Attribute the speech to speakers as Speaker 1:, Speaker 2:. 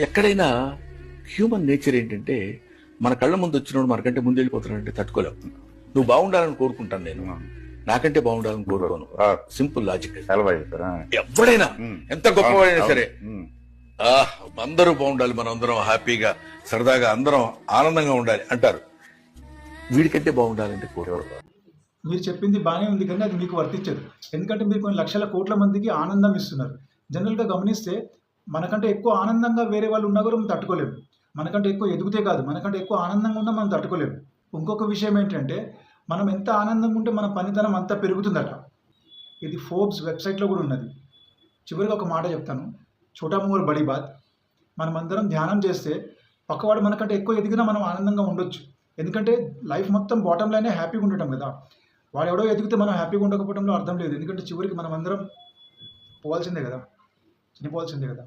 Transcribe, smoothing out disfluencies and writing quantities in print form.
Speaker 1: ఎక్కడైనా human nature ఏంటంటే మన కళ్ళ ముందు వచ్చినప్పుడు మనకంటే ముందు వెళ్ళిపోతున్నాడంటే తట్టుకోలేవు. నువ్వు బాగుండాలని కోరుకుంటాను నేను, నాకంటే బాగుండాలని కోరుకోను. Simple logic. ఎవడైనా ఎంత గొప్పవాడైనా సరే అందరూ బాగుండాలి, మనం అందరం హ్యాపీగా సరదాగా అందరం ఆనందంగా ఉండాలి అంటారు. వీడికంటే బాగుండాలంటే కోరుకోరు.
Speaker 2: మీరు చెప్పింది బాగానే ఉంది, కానీ అది మీకు వర్తించదు. ఎందుకంటే మీరు కొన్ని లక్షల కోట్ల మందికి ఆనందం ఇస్తున్నారు. జనరల్గా గమనిస్తే మనకంటే ఎక్కువ ఆనందంగా వేరే వాళ్ళు ఉన్నా కూడా మనం తట్టుకోలేము. మనకంటే ఎక్కువ ఎదిగితే కాదు, మనకంటే ఎక్కువ ఆనందంగా ఉన్నా మనం తట్టుకోలేము. ఇంకొక విషయం ఏంటంటే మనం ఎంత ఆనందంగా ఉంటే మన పనితనం అంతా పెరుగుతుందట. ఇది ఫోర్బ్స్ వెబ్సైట్లో కూడా ఉన్నది. చివరిగా ఒక మాట చెప్తాను, ఛోటా మోర్ బడీ బాత్. మనమందరం ధ్యానం చేస్తే పక్కవాడు మనకంటే ఎక్కువ ఎదిగినా మనం ఆనందంగా ఉండొచ్చు. ఎందుకంటే లైఫ్ మొత్తం బాటమ్ లైనే హ్యాపీగా ఉండటం కదా. వాడు ఎవడో ఎదిగితే మనం హ్యాపీగా ఉండకపోవడంలో అర్థం లేదు. ఎందుకంటే చివరికి మనం అందరం పోవాల్సిందే కదా, చనిపోవాల్సిందే కదా.